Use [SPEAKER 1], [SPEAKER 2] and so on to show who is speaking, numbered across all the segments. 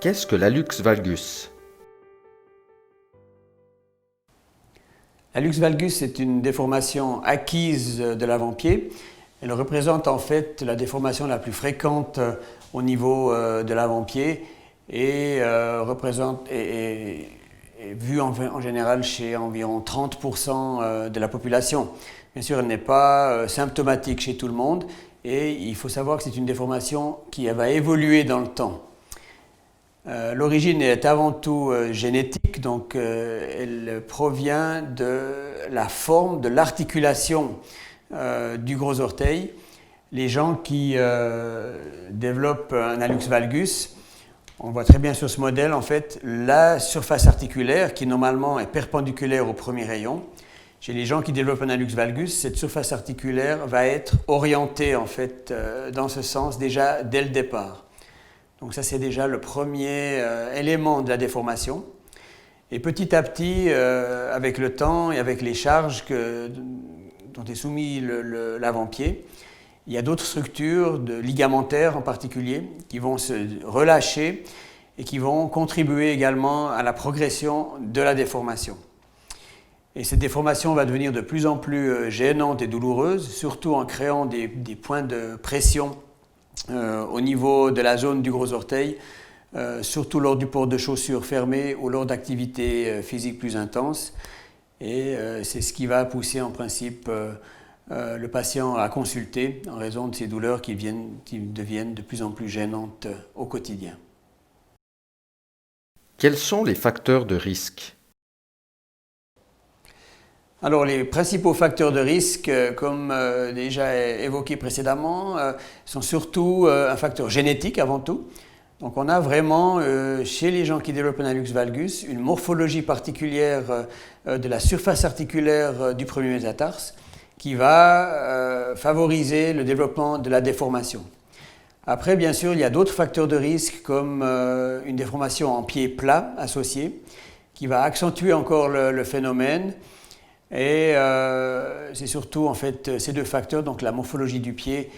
[SPEAKER 1] Qu'est-ce que l'hallux valgus?
[SPEAKER 2] L'hallux valgus est une déformation acquise de l'avant-pied. Elle représente en fait la déformation la plus fréquente au niveau de l'avant-pied et est vue en général chez environ 30% de la population. Bien sûr, elle n'est pas symptomatique chez tout le monde et il faut savoir que c'est une déformation qui va évoluer dans le temps. L'origine est avant tout génétique, donc elle provient de la forme, de l'articulation du gros orteil. Les gens qui développent un hallux valgus, on voit très bien sur ce modèle en fait la surface articulaire qui normalement est perpendiculaire au premier rayon. Chez les gens qui développent un hallux valgus, cette surface articulaire va être orientée en fait dans ce sens déjà dès le départ. Donc ça c'est déjà le premier élément de la déformation. Et petit à petit, avec le temps et avec les charges dont est soumis l'avant-pied, il y a d'autres structures ligamentaires en particulier qui vont se relâcher et qui vont contribuer également à la progression de la déformation. Et cette déformation va devenir de plus en plus gênante et douloureuse, surtout en créant des points de pression au niveau de la zone du gros orteil, surtout lors du port de chaussures fermées ou lors d'activités physiques plus intenses. Et c'est ce qui va pousser en principe le patient à consulter en raison de ces douleurs qui deviennent de plus en plus gênantes au quotidien.
[SPEAKER 1] Quels sont les facteurs de risque?
[SPEAKER 2] Alors les principaux facteurs de risque, comme déjà évoqué précédemment, sont surtout un facteur génétique avant tout. Donc on a vraiment, chez les gens qui développent un hallux valgus, une morphologie particulière de la surface articulaire du premier métatarse qui va favoriser le développement de la déformation. Après, bien sûr, il y a d'autres facteurs de risque comme une déformation en pied plat associée qui va accentuer encore le phénomène. Et c'est surtout en fait ces deux facteurs, donc la morphologie du pied,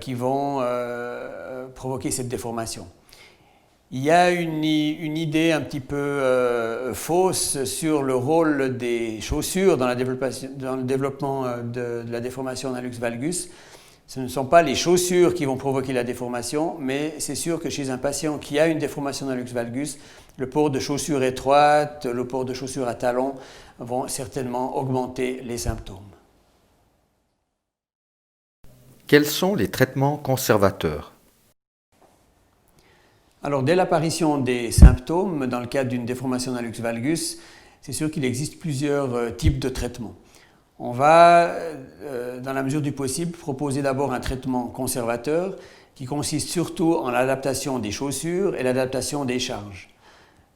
[SPEAKER 2] qui vont provoquer cette déformation. Il y a une idée un petit peu fausse sur le rôle des chaussures dans le développement de la déformation en hallux valgus. Ce ne sont pas les chaussures qui vont provoquer la déformation, mais c'est sûr que chez un patient qui a une déformation en hallux valgus, le port de chaussures étroites, le port de chaussures à talons vont certainement augmenter les symptômes.
[SPEAKER 1] Quels sont les traitements conservateurs?
[SPEAKER 2] Alors, dès l'apparition des symptômes, dans le cadre d'une déformation en hallux valgus, c'est sûr qu'il existe plusieurs types de traitements. On va, dans la mesure du possible, proposer d'abord un traitement conservateur qui consiste surtout en l'adaptation des chaussures et l'adaptation des charges.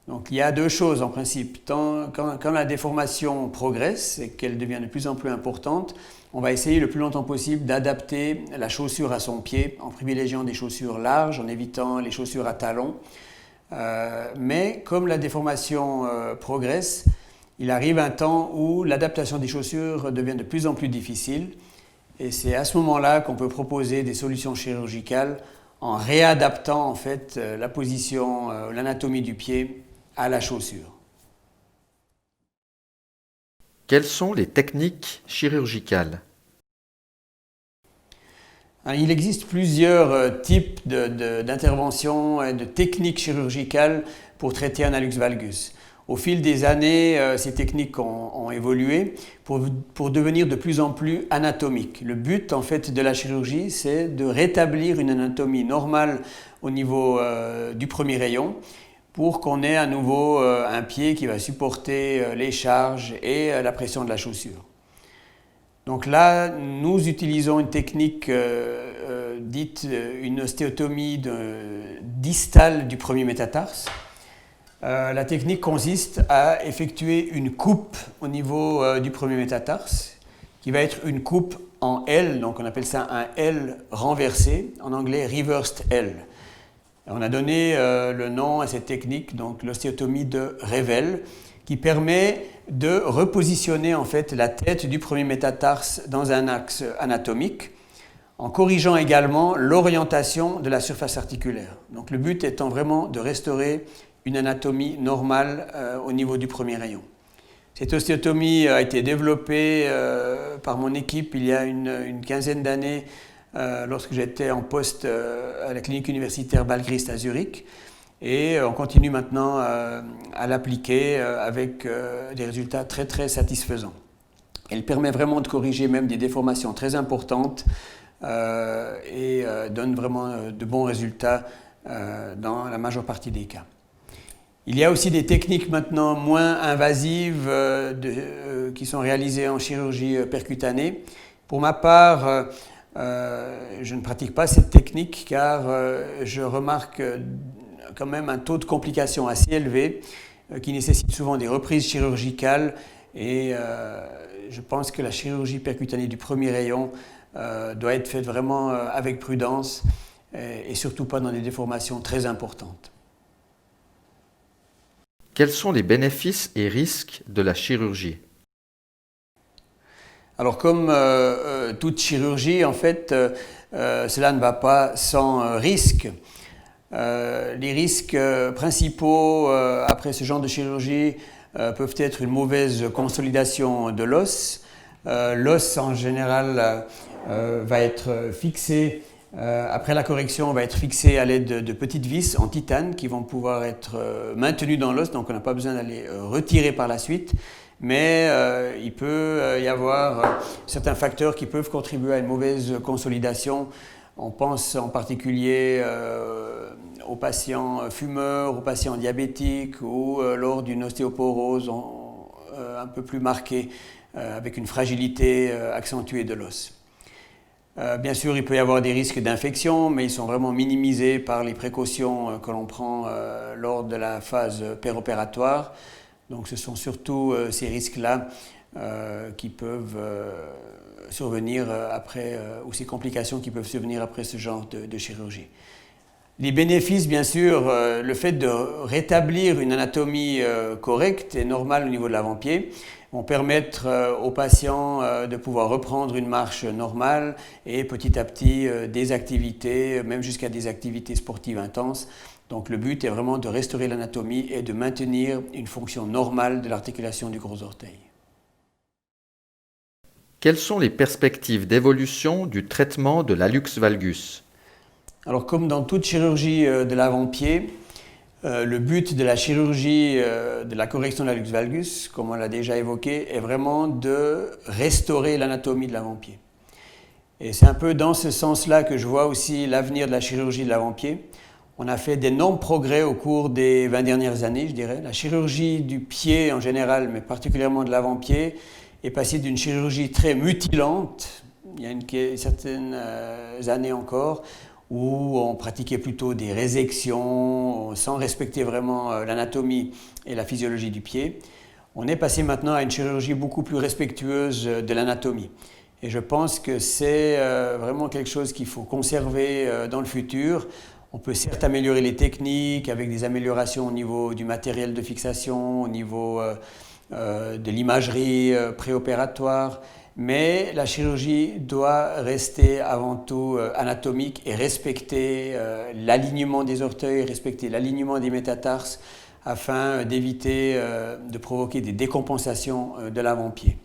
[SPEAKER 2] Donc il y a deux choses en principe. Quand la déformation progresse et qu'elle devient de plus en plus importante, on va essayer le plus longtemps possible d'adapter la chaussure à son pied en privilégiant des chaussures larges, en évitant les chaussures à talons. Mais comme la déformation progresse, il arrive un temps où l'adaptation des chaussures devient de plus en plus difficile. Et c'est à ce moment-là qu'on peut proposer des solutions chirurgicales en réadaptant en fait la position, l'anatomie du pied à la chaussure.
[SPEAKER 1] Quelles sont les techniques chirurgicales?
[SPEAKER 2] Il existe plusieurs types d'interventions et de techniques chirurgicales pour traiter un hallux valgus. Au fil des années, ces techniques ont évolué pour devenir de plus en plus anatomiques. Le but en fait de la chirurgie, c'est de rétablir une anatomie normale au niveau du premier rayon pour qu'on ait à nouveau un pied qui va supporter les charges et la pression de la chaussure. Donc là, nous utilisons une technique dite une ostéotomie distale du premier métatarse. La technique consiste à effectuer une coupe au niveau du premier métatarse, qui va être une coupe en L, donc on appelle ça un L renversé, en anglais reversed L. On a donné le nom à cette technique, donc l'ostéotomie de Revel, qui permet de repositionner en fait la tête du premier métatarse dans un axe anatomique en corrigeant également l'orientation de la surface articulaire. Donc le but étant vraiment de restaurer une anatomie normale au niveau du premier rayon. Cette ostéotomie a été développée par mon équipe il y a une quinzaine d'années lorsque j'étais en poste à la clinique universitaire Ballgrist à Zurich. Et on continue maintenant à l'appliquer avec des résultats très très satisfaisants. Elle permet vraiment de corriger même des déformations très importantes et donne vraiment de bons résultats dans la majeure partie des cas. Il y a aussi des techniques maintenant moins invasives qui sont réalisées en chirurgie percutanée. Pour ma part, je ne pratique pas cette technique car je remarque quand même un taux de complications assez élevé qui nécessite souvent des reprises chirurgicales et je pense que la chirurgie percutanée du premier rayon doit être faite vraiment avec prudence et surtout pas dans des déformations très importantes.
[SPEAKER 1] Quels sont les bénéfices et risques de la chirurgie?
[SPEAKER 2] Alors comme toute chirurgie, en fait, cela ne va pas sans risque. Les risques principaux après ce genre de chirurgie peuvent être une mauvaise consolidation de l'os. L'os en général va être fixé, après la correction, va être fixé à l'aide de petites vis en titane qui vont pouvoir être maintenues dans l'os, donc on n'a pas besoin d'aller retirer par la suite. Mais il peut y avoir certains facteurs qui peuvent contribuer à une mauvaise consolidation. On pense en particulier aux patients fumeurs, aux patients diabétiques ou lors d'une ostéoporose un peu plus marquée avec une fragilité accentuée de l'os. Bien sûr, il peut y avoir des risques d'infection, mais ils sont vraiment minimisés par les précautions que l'on prend lors de la phase péropératoire. Donc ce sont surtout ces risques-là qui peuvent survenir après, ou ces complications qui peuvent survenir après ce genre de chirurgie. Les bénéfices, bien sûr, le fait de rétablir une anatomie correcte et normale au niveau de l'avant-pied vont permettre aux patients de pouvoir reprendre une marche normale et petit à petit des activités, même jusqu'à des activités sportives intenses. Donc le but est vraiment de restaurer l'anatomie et de maintenir une fonction normale de l'articulation du gros orteil.
[SPEAKER 1] Quelles sont les perspectives d'évolution du traitement de l'hallux valgus?
[SPEAKER 2] Alors comme dans toute chirurgie de l'avant-pied, le but de la chirurgie de la correction de l'hallux valgus, comme on l'a déjà évoqué, est vraiment de restaurer l'anatomie de l'avant-pied. Et c'est un peu dans ce sens-là que je vois aussi l'avenir de la chirurgie de l'avant-pied. On a fait d'énormes progrès au cours des 20 dernières années, je dirais. La chirurgie du pied en général, mais particulièrement de l'avant-pied, est passée d'une chirurgie très mutilante, il y a certaines années encore, où on pratiquait plutôt des résections sans respecter vraiment l'anatomie et la physiologie du pied. On est passé maintenant à une chirurgie beaucoup plus respectueuse de l'anatomie. Et je pense que c'est vraiment quelque chose qu'il faut conserver dans le futur. On peut certes améliorer les techniques avec des améliorations au niveau du matériel de fixation, au niveau de l'imagerie préopératoire, mais la chirurgie doit rester avant tout anatomique et respecter l'alignement des orteils, respecter l'alignement des métatarses afin d'éviter de provoquer des décompensations de l'avant-pied.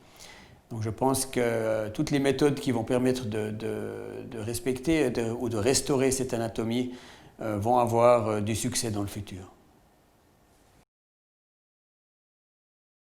[SPEAKER 2] Donc je pense que toutes les méthodes qui vont permettre de respecter ou de restaurer cette anatomie vont avoir du succès dans le futur.